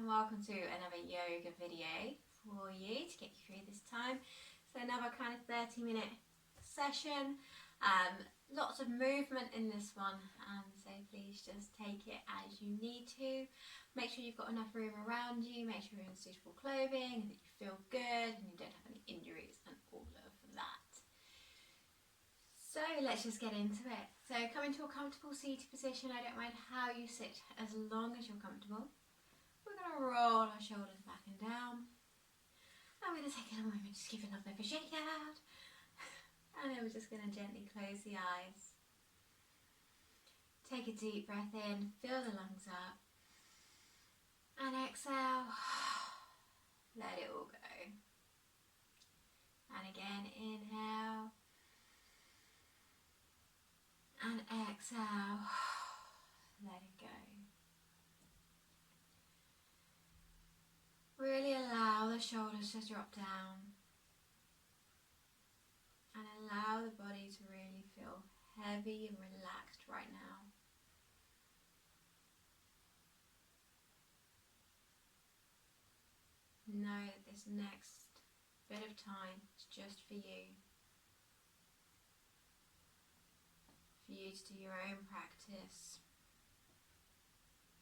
and welcome to another yoga video for you to get you through this time. So another kind of 30-minute session, lots of movement in this one, so please just take it as you need to. Make sure you've got enough room around you, make sure you're in suitable clothing and that you feel good and you don't have any injuries and all of that. So let's just get into it. So come into a comfortable seated position. I don't mind how you sit as long as you're comfortable. We're going to roll our shoulders back and down. I'm going to take a moment, just give another bit of a shake out. And then we're just going to gently close the eyes. Take a deep breath in, fill the lungs up. And exhale, let it all go. And again, inhale. And exhale, let it go. Really allow the shoulders to drop down and allow the body to really feel heavy and relaxed right now. Know that this next bit of time is just for you. For you to do your own practice,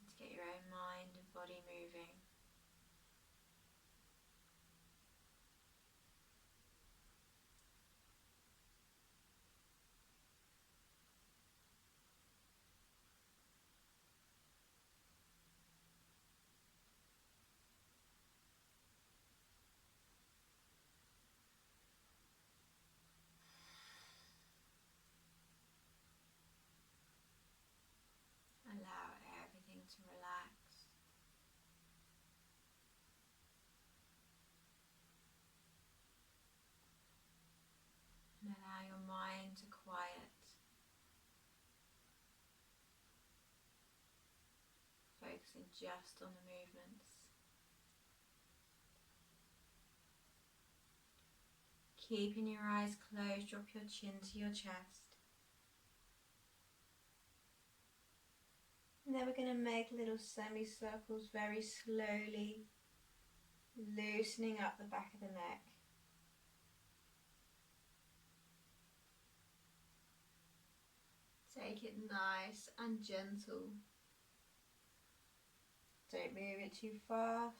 to get your own mind and body moving. Allow everything to relax. And allow your mind to quiet. Focusing just on the movements. Keeping your eyes closed, drop your chin to your chest. And then we're going to make little semicircles very slowly, loosening up the back of the neck. Take it nice and gentle. Don't move it too fast.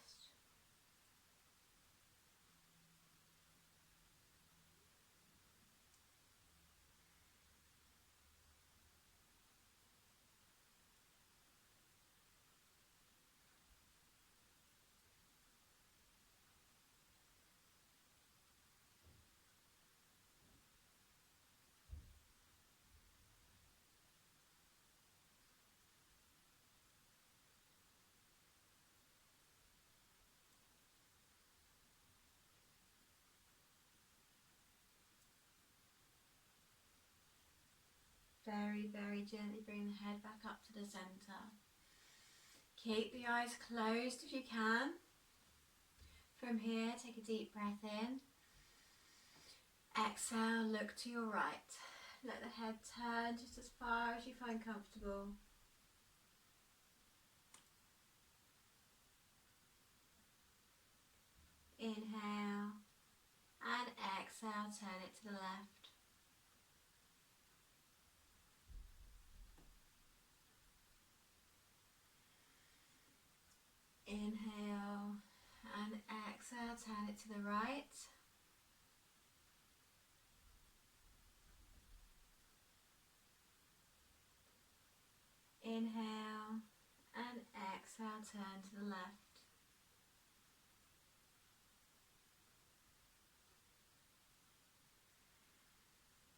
Very, very gently bring the head back up to the center. Keep the eyes closed if you can. From here, take a deep breath in. Exhale, look to your right. Let the head turn just as far as you find comfortable. Inhale and exhale, turn it to the left. Inhale and exhale, turn it to the right. Inhale and exhale, turn to the left.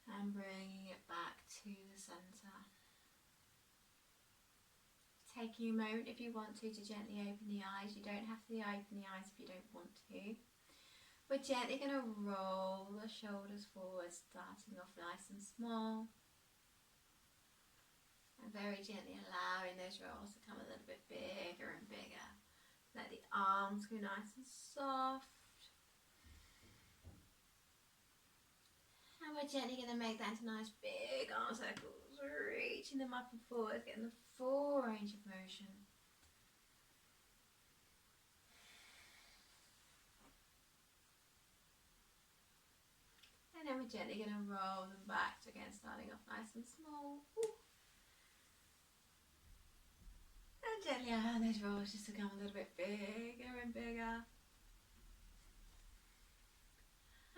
And bringing it back to the center. Taking a moment if you want to gently open the eyes. You don't have to open the eyes if you don't want to. We're gently going to roll the shoulders forward, starting off nice and small. And very gently allowing those rolls to come a little bit bigger and bigger. Let the arms go nice and soft. And we're gently going to make that into nice big arm circles, reaching them up and forward, getting the full range of motion. And then we're gently going to roll them back. So again, starting off nice and small. Ooh. And gently allow those rolls just to come a little bit bigger and bigger.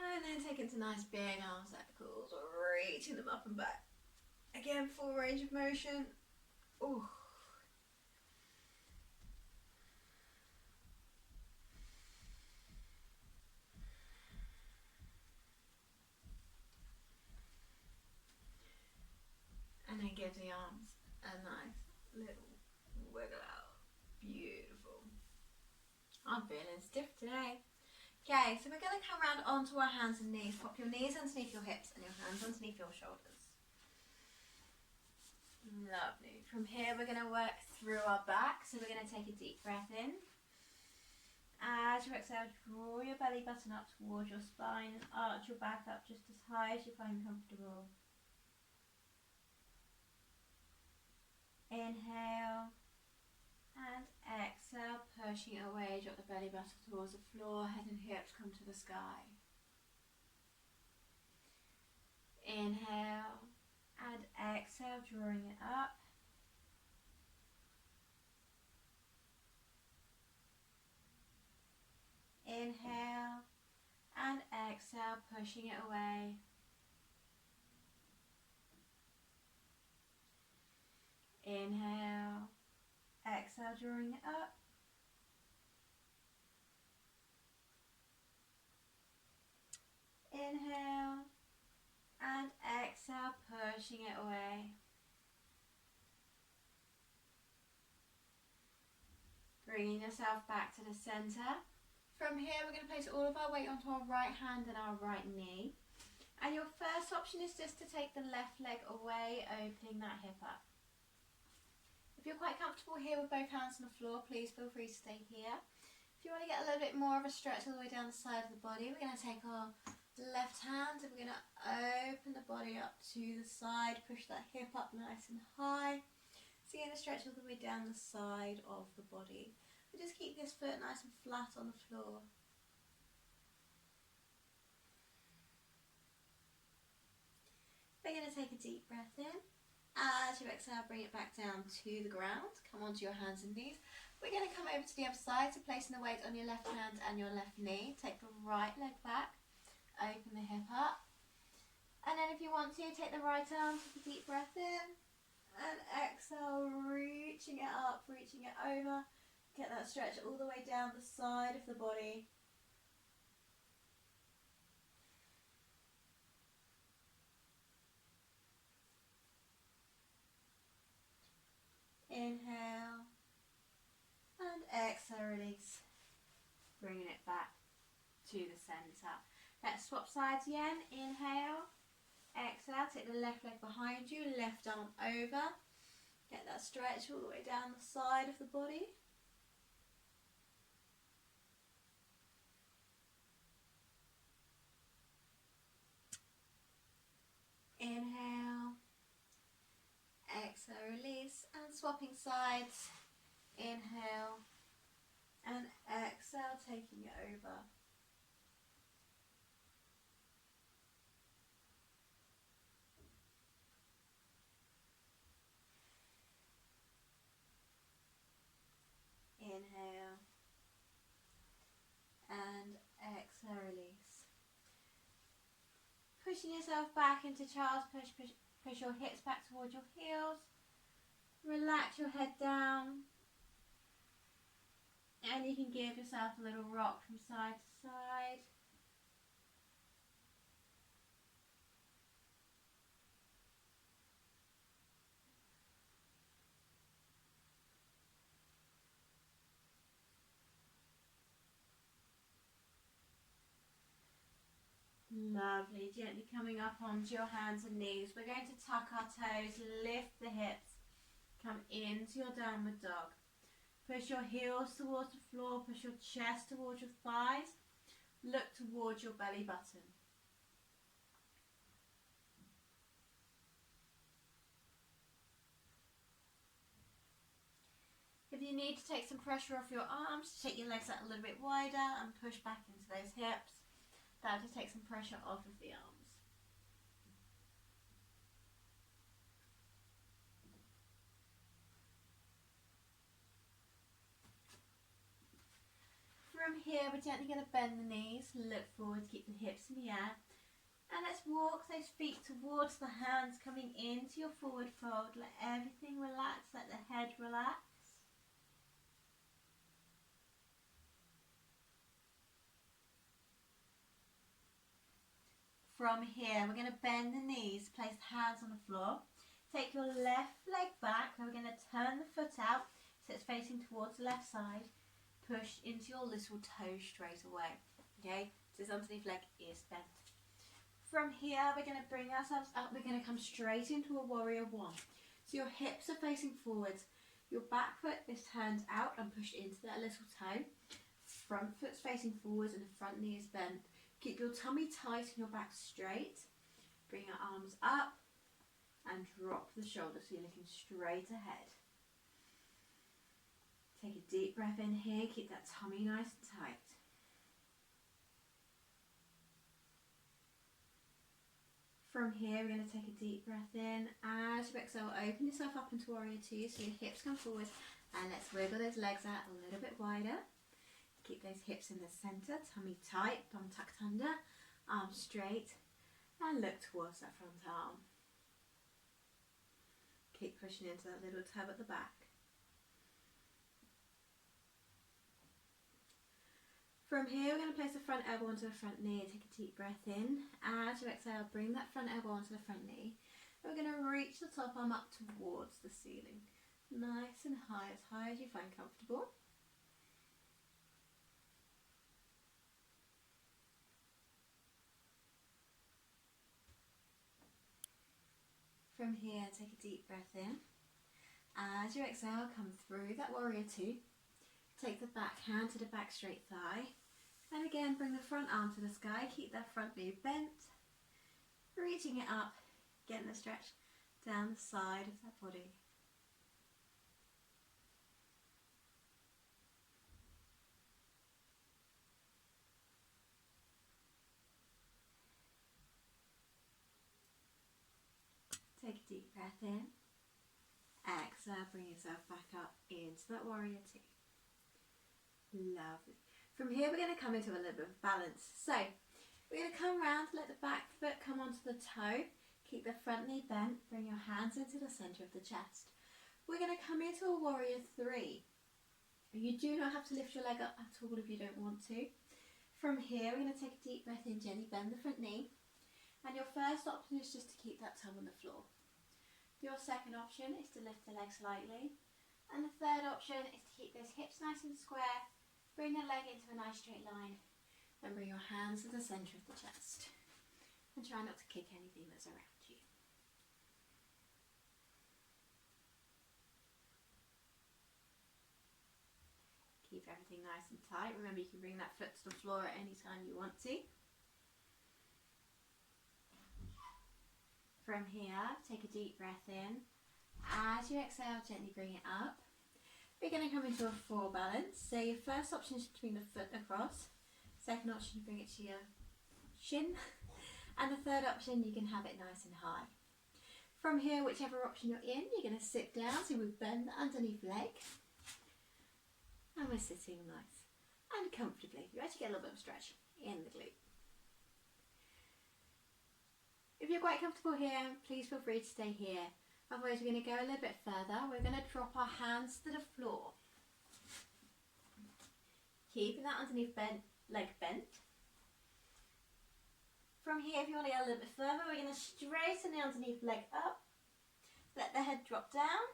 And then take into nice big arm circles, reaching them up and back. Again, full range of motion. Ooh. And then give the arms a nice little wiggle out. Beautiful. I'm feeling stiff today. Okay, so we're going to come around onto our hands and knees. Pop your knees underneath your hips and your hands underneath your shoulders. Lovely. From here we're going to work through our back. So we're going to take a deep breath in. As you exhale, draw your belly button up towards your spine and arch your back up just as high as you find comfortable. Inhale and exhale, pushing it away, drop the belly button towards the floor, head and hips come to the sky. Inhale and exhale, drawing it up. Inhale and exhale, pushing it away. Inhale, exhale, drawing it up. Inhale and exhale, pushing it away. Bringing yourself back to the center. From here we're going to place all of our weight onto our right hand and our right knee. And your first option is just to take the left leg away, opening that hip up. If you're quite comfortable here with both hands on the floor, please feel free to stay here. If you want to get a little bit more of a stretch all the way down the side of the body, we're going to take our left hand and we're going to open the body up to the side, push that hip up nice and high. So you're going to stretch all the way down the side of the body. And just keep this foot nice and flat on the floor. We're going to take a deep breath in. As you exhale, bring it back down to the ground. Come onto your hands and knees. We're going to come over to the other side, so placing the weight on your left hand and your left knee. Take the right leg back, open the hip up. And then if you want to, take the right arm, take a deep breath in. And exhale, reaching it up, reaching it over. Get that stretch all the way down the side of the body. Inhale and exhale, release. Bringing it back to the centre. Let's swap sides again. Inhale, exhale, take the left leg behind you, left arm over. Get that stretch all the way down the side of the body. Inhale, exhale, release, and swapping sides. Inhale and exhale, taking it over. Inhale and exhale, release. Pushing yourself back into child's push, push your hips back towards your heels. Relax your head down. And you can give yourself a little rock from side to side. Lovely. Gently coming up onto your hands and knees. We're going to tuck our toes, lift the hips, come into your downward dog. Push your heels towards the floor, push your chest towards your thighs. Look towards your belly button. If you need to take some pressure off your arms, take your legs out a little bit wider and push back into those hips. That'll just take some pressure off of the arms. here, we're gently going to bend the knees, look forward, keep the hips in the air. And let's walk those feet towards the hands, coming into your forward fold. Let everything relax, let the head relax. From here, we're going to bend the knees, place the hands on the floor. Take your left leg back, and we're going to turn the foot out so it's facing towards the left side. Push into your little toe straight away. Okay, so this underneath leg is bent. From here, we're going to bring ourselves up. We're going to come straight into a warrior one. So your hips are facing forwards. Your back foot is turned out and pushed into that little toe. Front foot's facing forwards and the front knee is bent. Keep your tummy tight and your back straight. Bring your arms up and drop the shoulders so you're looking straight ahead. Take a deep breath in here. Keep that tummy nice and tight. From here, we're going to take a deep breath in. As you exhale, open yourself up into warrior two, so your hips come forward, and let's wiggle those legs out a little bit wider. Keep those hips in the center, tummy tight, bum tucked under, arms straight, and look towards that front arm. Keep pushing into that little tub at the back. From here, we're going to place the front elbow onto the front knee. Take a deep breath in. As you exhale, bring that front elbow onto the front knee. And we're going to reach the top arm up towards the ceiling. Nice and high as you find comfortable. From here, take a deep breath in. As you exhale, come through that warrior two. Take the back hand to the back straight thigh. And again, bring the front arm to the sky. Keep that front knee bent. Reaching it up, getting the stretch down the side of that body. Take a deep breath in. Exhale, bring yourself back up into that warrior two. Lovely. From here, we're going to come into a little bit of balance. So, we're going to come round, let the back foot come onto the toe. Keep the front knee bent. Bring your hands into the centre of the chest. We're going to come into a warrior three. You do not have to lift your leg up at all if you don't want to. From here, we're going to take a deep breath in, gently bend the front knee. And your first option is just to keep that tongue on the floor. Your second option is to lift the leg slightly. And the third option is to keep those hips nice and square. Bring the leg into a nice straight line and bring your hands to the centre of the chest. And try not to kick anything that's around you. Keep everything nice and tight. Remember, you can bring that foot to the floor at any time you want to. From here, take a deep breath in. As you exhale, gently bring it up. We're going to come into a four balance. So your first option is to bring the foot across. Second option, bring it to your shin. And the third option, you can have it nice and high. From here, whichever option you're in, you're going to sit down. So we bend the underneath leg. And we're sitting nice and comfortably. You actually get a little bit of stretch in the glute. If you're quite comfortable here, please feel free to stay here. Otherwise, we're going to go a little bit further. We're going to drop our hands to the floor. Keeping that underneath leg bent. From here, if you want to go a little bit further, we're going to straighten the underneath leg up. Let the head drop down.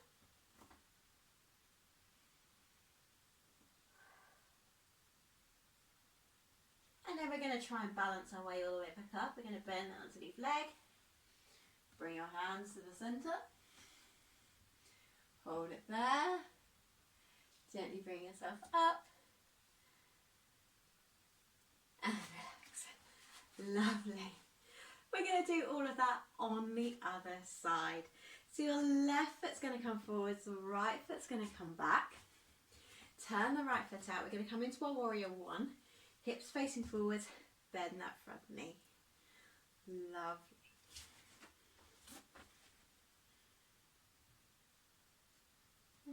And then we're going to try and balance our way all the way back up. We're going to bend the underneath leg. Bring your hands to the centre. Hold it there. Gently bring yourself up. And relax. Lovely. We're going to do all of that on the other side. So your left foot's going to come forwards, the right foot's going to come back. Turn the right foot out. We're going to come into our warrior one. Hips facing forwards, bend that front knee. Lovely.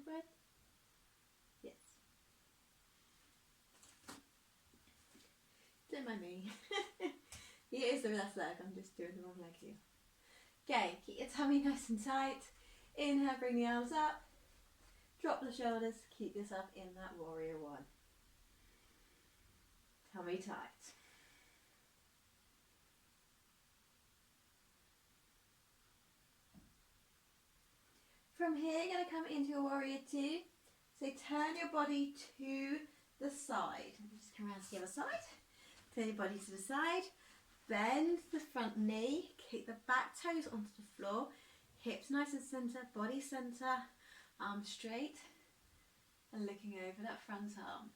Breath. Yes. Don't mind me. Here is the left leg, I'm just doing the wrong leg here. Okay, keep your tummy nice and tight. Inhale, bring the arms up. Drop the shoulders, keep yourself in that warrior one. Tummy tight. From here, you're going to come into your warrior two. So turn your body to the side. Just come around to the other side. Turn your body to the side. Bend the front knee. Kick the back toes onto the floor. Hips nice and centre. Body centre. Arms straight. And looking over that front arm.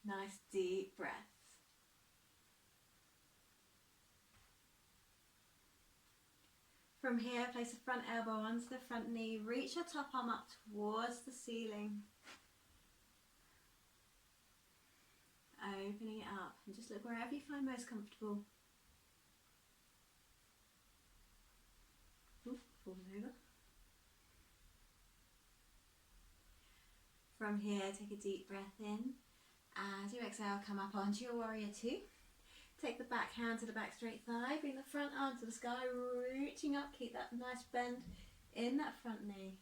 Nice deep breaths. From here, place the front elbow onto the front knee. Reach your top arm up towards the ceiling. Opening it up and just look wherever you find most comfortable. Ooh, falling over. From here, take a deep breath in. As you exhale, come up onto your warrior two. Take the back hand to the back straight thigh. Bring the front arm to the sky, reaching up. Keep that nice bend in that front knee.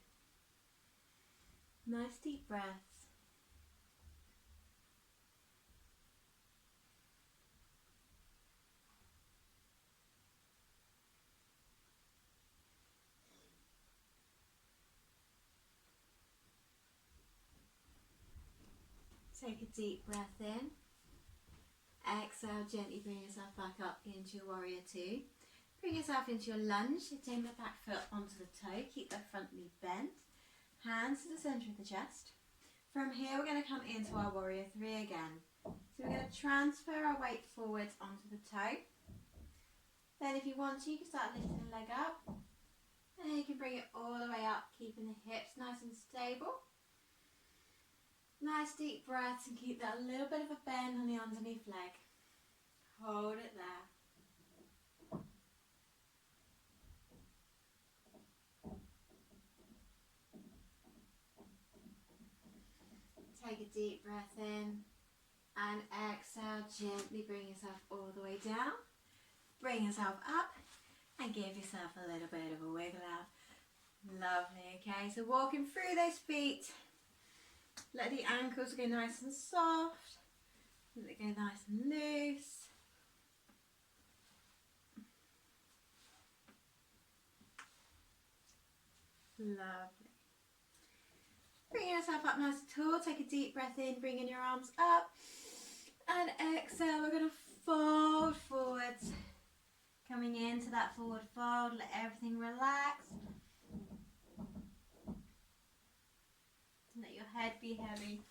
Nice deep breaths. Take a deep breath in. Exhale, gently bring yourself back up into your warrior two. Bring yourself into your lunge. So take the back foot onto the toe. Keep that front knee bent. Hands to the centre of the chest. From here, we're going to come into our warrior three again. So we're going to transfer our weight forwards onto the toe. Then if you want to, you can start lifting the leg up. And then you can bring it all the way up, keeping the hips nice and stable. Nice deep breaths and keep that little bit of a bend on the underneath leg. Hold it there. Take a deep breath in and exhale, gently bring yourself all the way down. Bring yourself up and give yourself a little bit of a wiggle out. Lovely, okay, so walking through those feet. Let the ankles go nice and soft. Let it go nice and loose. Lovely. Bring yourself up nice and tall. Take a deep breath in, bringing your arms up. And exhale, we're going to fold forwards. Coming into that forward fold, let everything relax. Let your head be heavy.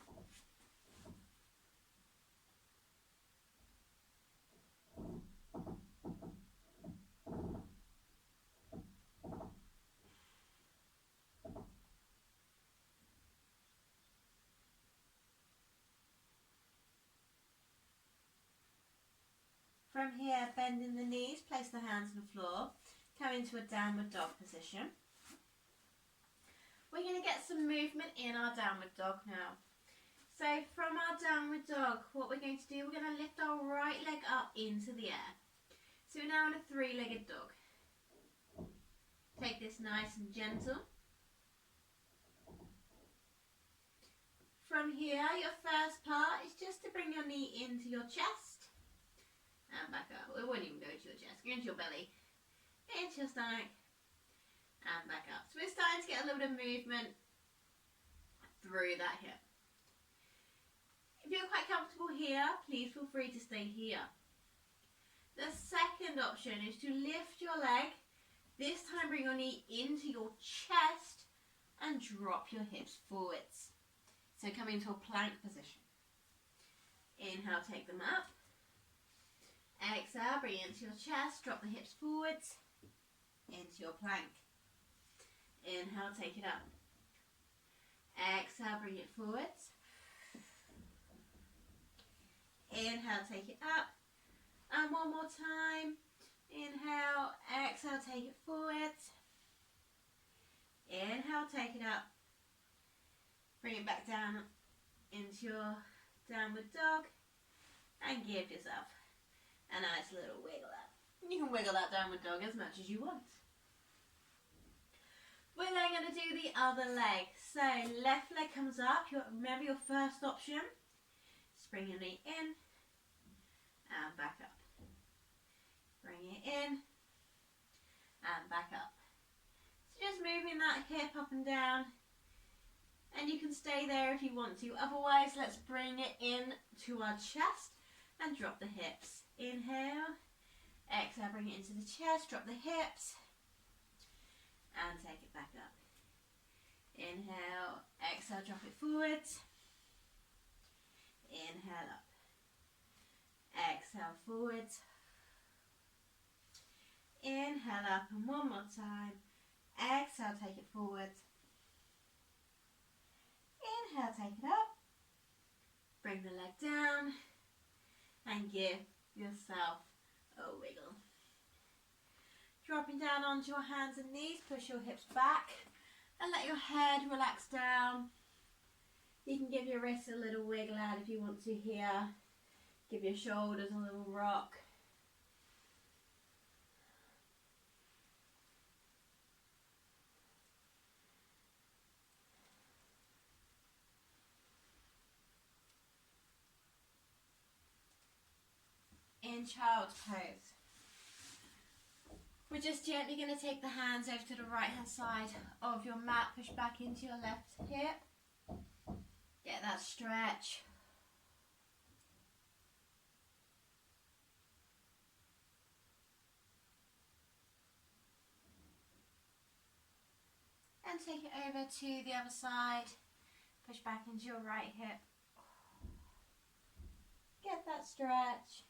From here, bending the knees, place the hands on the floor. Come into a downward dog position. We're going to get some movement in our downward dog now. So from our downward dog, what we're going to do, we're going to lift our right leg up into the air. So we're now in a three-legged dog. Take this nice and gentle. From here, your first part is just to bring your knee into your chest. And back up. It won't even go to your chest. Go into your belly. Into your stomach. And back up. So we're starting to get a little bit of movement through that hip. If you're quite comfortable here, please feel free to stay here. The second option is to lift your leg. This time bring your knee into your chest and drop your hips forwards. So come into a plank position. Inhale, take them up. Exhale, bring it into your chest, drop the hips forwards, into your plank. Inhale, take it up. Exhale, bring it forwards. Inhale, take it up. And one more time. Inhale, exhale, take it forwards. Inhale, take it up. Bring it back down into your downward dog, and give yourself a nice little wiggle out. You can wiggle that downward dog as much as you want. We're then going to do the other leg. So left leg comes up. Remember your first option. Bring your knee in and back up. Bring it in and back up. So just moving that hip up and down. And you can stay there if you want to. Otherwise, let's bring it in to our chest and drop the hips. Inhale. Exhale, bring it into the chest. Drop the hips. And take it back up. Inhale. Exhale, drop it forwards. Inhale up. Exhale forwards. Inhale up, and one more time. Exhale, take it forwards. Inhale, take it up. Bring the leg down and give yourself a wiggle. Dropping down onto your hands and knees, push your hips back and let your head relax down. You can give your wrists a little wiggle out if you want to here. Give your shoulders a little rock. In child's pose. We're just gently going to take the hands over to the right hand side of your mat. Push back into your left hip. Get that stretch. And take it over to the other side. Push back into your right hip. Get that stretch.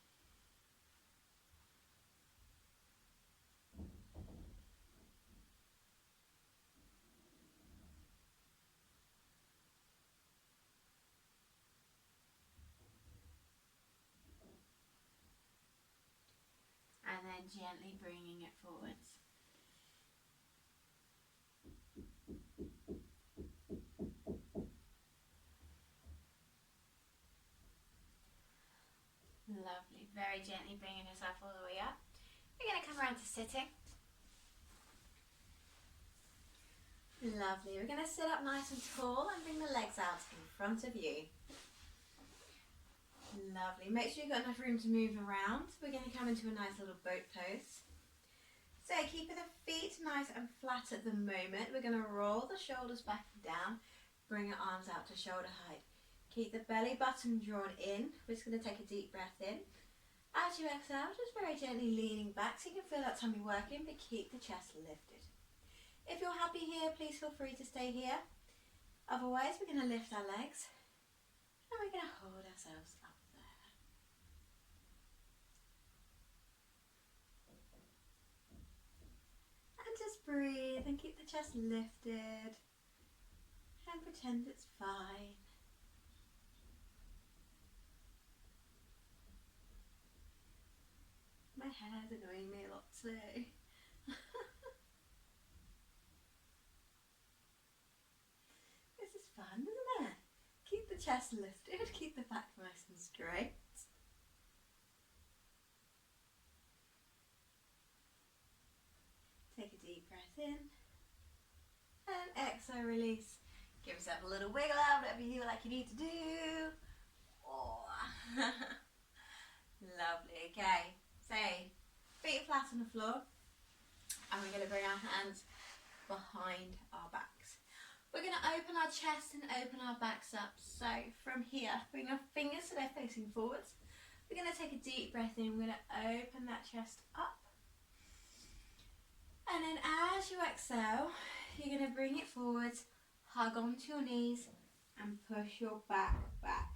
And then gently bringing it forwards. Lovely. Very gently bringing yourself all the way up. We're going to come around to sitting. Lovely. We're going to sit up nice and tall and bring the legs out in front of you. Lovely. Make sure you've got enough room to move around. We're going to come into a nice little boat pose. So keeping the feet nice and flat at the moment. We're going to roll the shoulders back and down. Bring your arms out to shoulder height. Keep the belly button drawn in. We're just going to take a deep breath in. As you exhale, just very gently leaning back so you can feel that tummy working, but keep the chest lifted. If you're happy here, please feel free to stay here. Otherwise, we're going to lift our legs and we're going to hold ourselves up. Just breathe and keep the chest lifted and pretend it's fine. My hair's annoying me a lot today. This is fun, isn't it? Keep the chest lifted, keep the back nice and straight. Take a deep breath in and exhale, release. Give yourself a little wiggle out, whatever you feel like you need to do. Oh. Lovely. Okay, so feet flat on the floor and we're going to bring our hands behind our backs. We're going to open our chest and open our backs up. So from here, bring our fingers so they're facing forwards. We're going to take a deep breath in. We're going to open that chest up. And then as you exhale, you're going to bring it forwards, hug onto your knees and push your back back.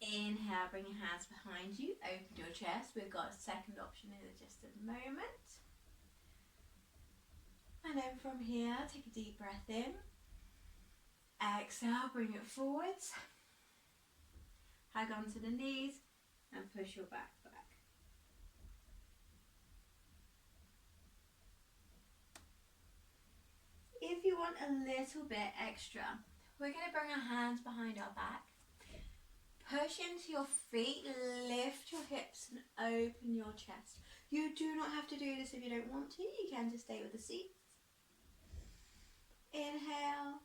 Inhale, bring your hands behind you, open your chest. We've got a second option in just a moment. And then from here, take a deep breath in. Exhale, bring it forwards. Hug onto the knees and push your back back. If you want a little bit extra, we're going to bring our hands behind our back. Push into your feet, lift your hips and open your chest. You do not have to do this if you don't want to. You can just stay with the seat. Inhale.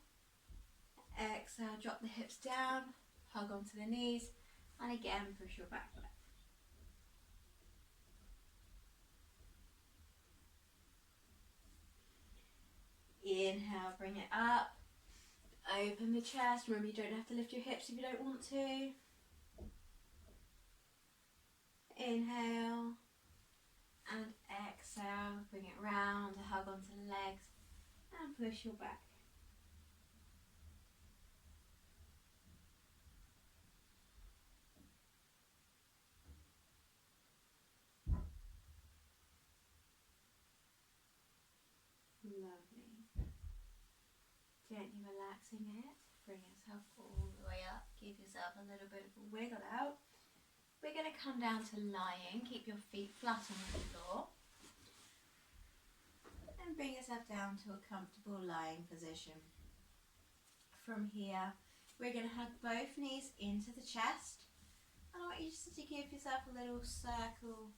Exhale, drop the hips down, hug onto the knees, and again push your back leg. Inhale, bring it up, open the chest. Remember, you don't have to lift your hips if you don't want to. Inhale and exhale, bring it round, hug onto the legs and push your back. Lovely. Gently relaxing it, bring yourself all the way up, give yourself a little bit of a wiggle out. We're going to come down to lying, keep your feet flat on the floor. And bring yourself down to a comfortable lying position. From here, we're going to hug both knees into the chest. And I want you just to give yourself a little circle.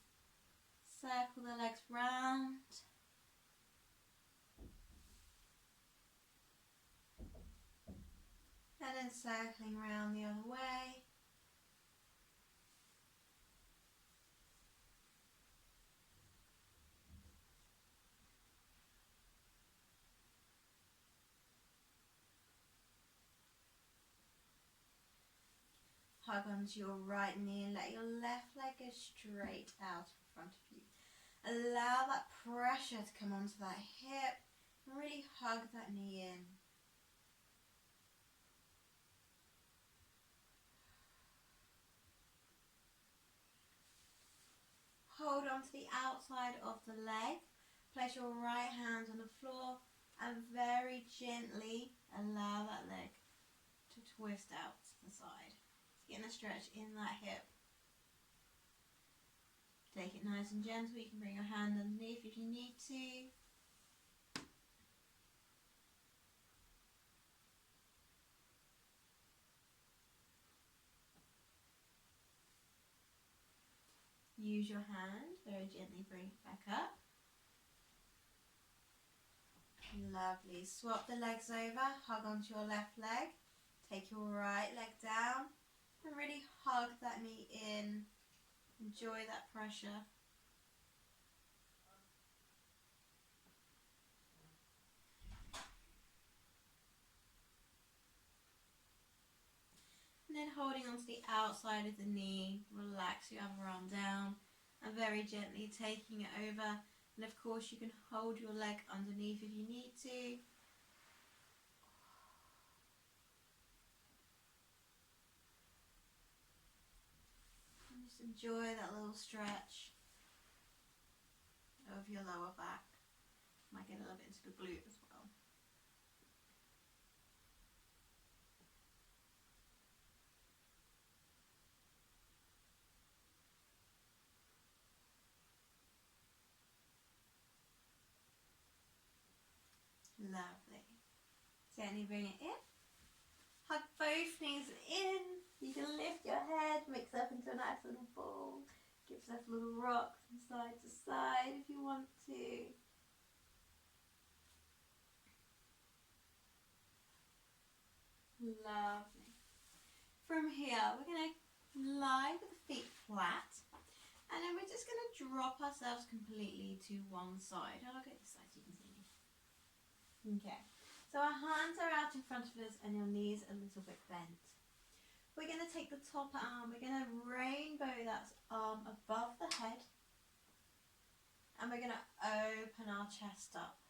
Circle the legs round. And then circling round the other way. Hug onto your right knee and let your left leg go straight out in front of you. Allow that pressure to come onto that hip and really hug that knee in. Hold on to the outside of the leg. Place your right hand on the floor and very gently allow that leg to twist out to the side. Getting a stretch in that hip. Take it nice and gentle. You can bring your hand underneath if you need to. Use your hand, very gently bring it back up. Lovely. Swap the legs over, hug onto your left leg. Take your right leg down and really hug that knee in. Enjoy that pressure. And then holding onto the outside of the knee, relax your other arm down and very gently taking it over. And of course you can hold your leg underneath if you need to. And just enjoy that little stretch of your lower back. Might get a little bit into the glute as well. Lovely. Gently bring it in. Hug both knees in. You can lift your head, mix up into a nice little ball. Give yourself a little rock from side to side if you want to. Lovely. From here, we're going to lie with the feet flat. And then we're just going to drop ourselves completely to one side. I'll look at this side so you can see me. Okay, so our hands are out in front of us and your knees a little bit bent. We're going to take the top arm, we're going to rainbow that arm above the head. And we're going to open our chest up.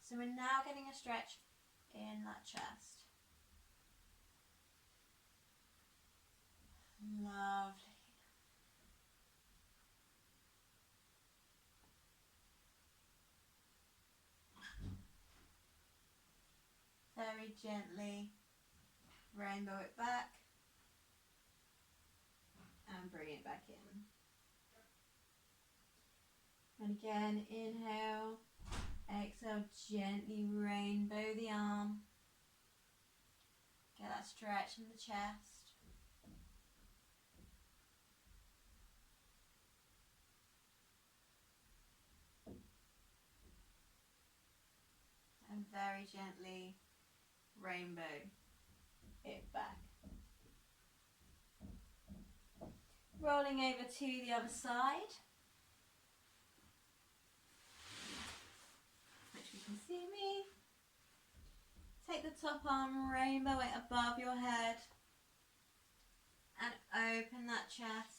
So we're now getting a stretch in that chest. Lovely. Very gently rainbow it back and bring it back in. And again, inhale, Exhale, gently rainbow the arm. Get that stretch in the chest. And very gently rainbow it back. Rolling over to the other side, which you can see me. Take the top arm, rainbow it above your head, and open that chest.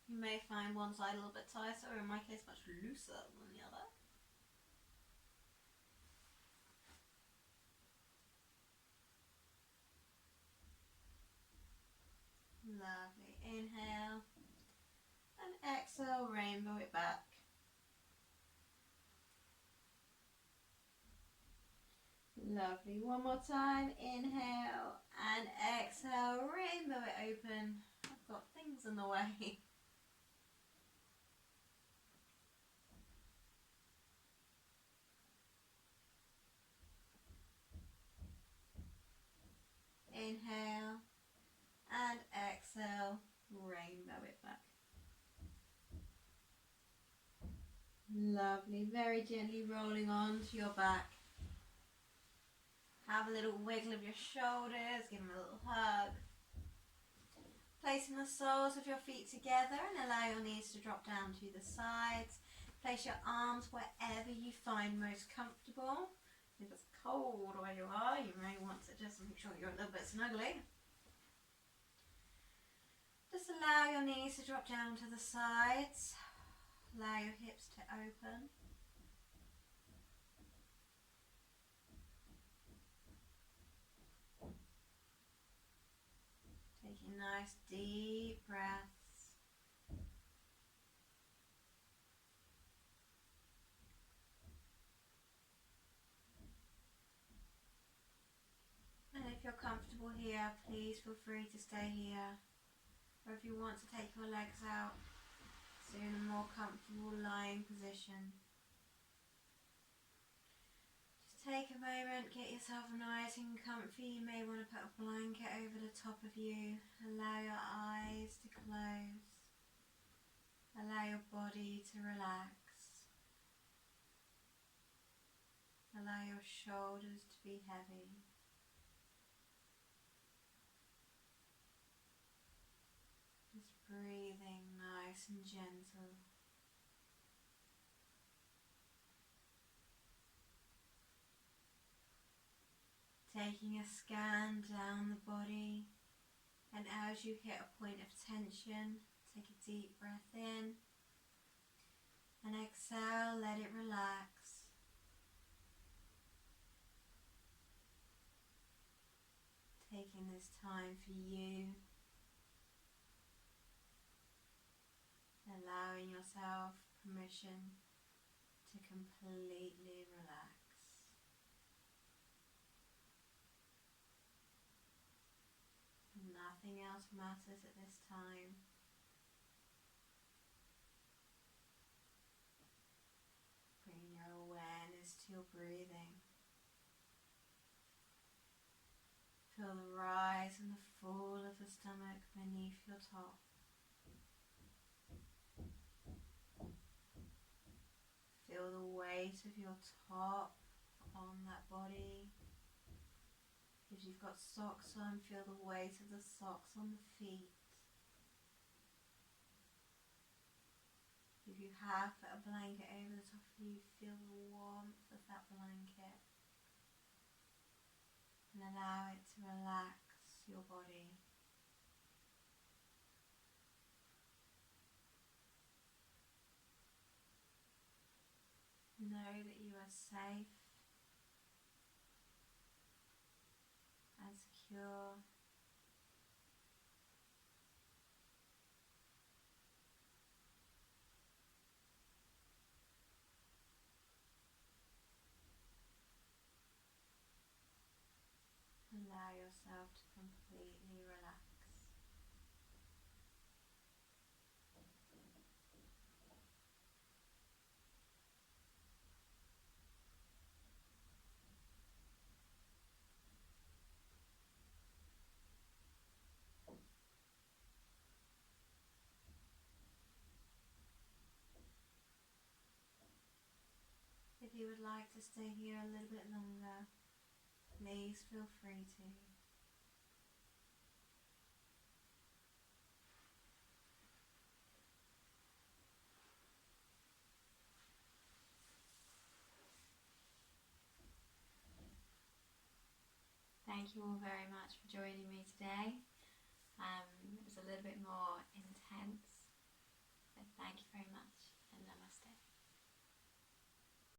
You may find one side a little bit tighter, or in my case much looser than the other. Lovely. Inhale and exhale, rainbow it back. Lovely. One more time. Inhale and exhale, rainbow it open. I've got things in the way. Inhale and exhale, rainbow it back. Lovely. Very gently rolling onto your back. Have a little wiggle of your shoulders, give them a little hug. Placing the soles of your feet together and allow your knees to drop down to the sides. Place your arms wherever you find most comfortable. If it's cold where you are, you may want to just make sure you're a little bit snuggly. Just allow your knees to drop down to the sides. Allow your hips to open. Taking nice deep breaths. And if you're comfortable here, please feel free to stay here. Or if you want to take your legs out, so you're in a more comfortable lying position. Just take a moment, get yourself nice and comfy. You may want to put a blanket over the top of you. Allow your eyes to close. Allow your body to relax. Allow your shoulders to be heavy. Just breathing nice and gentle. Taking a scan down the body, and as you hit a point of tension, take a deep breath in and exhale, let it relax. Taking this time for you, allowing yourself permission to completely relax. Nothing else matters at this time. Bring your awareness to your breathing. Feel the rise and the fall of the stomach beneath your top. Feel the weight of your top on that body. If you've got socks on, feel the weight of the socks on the feet. If you have put a blanket over the top of you, feel the warmth of that blanket. And allow it to relax your body. Know that you are safe and secure. Allow yourself to completely relax. If you would like to stay here a little bit longer, please feel free to. Thank you all very much for joining me today. It was a little bit more in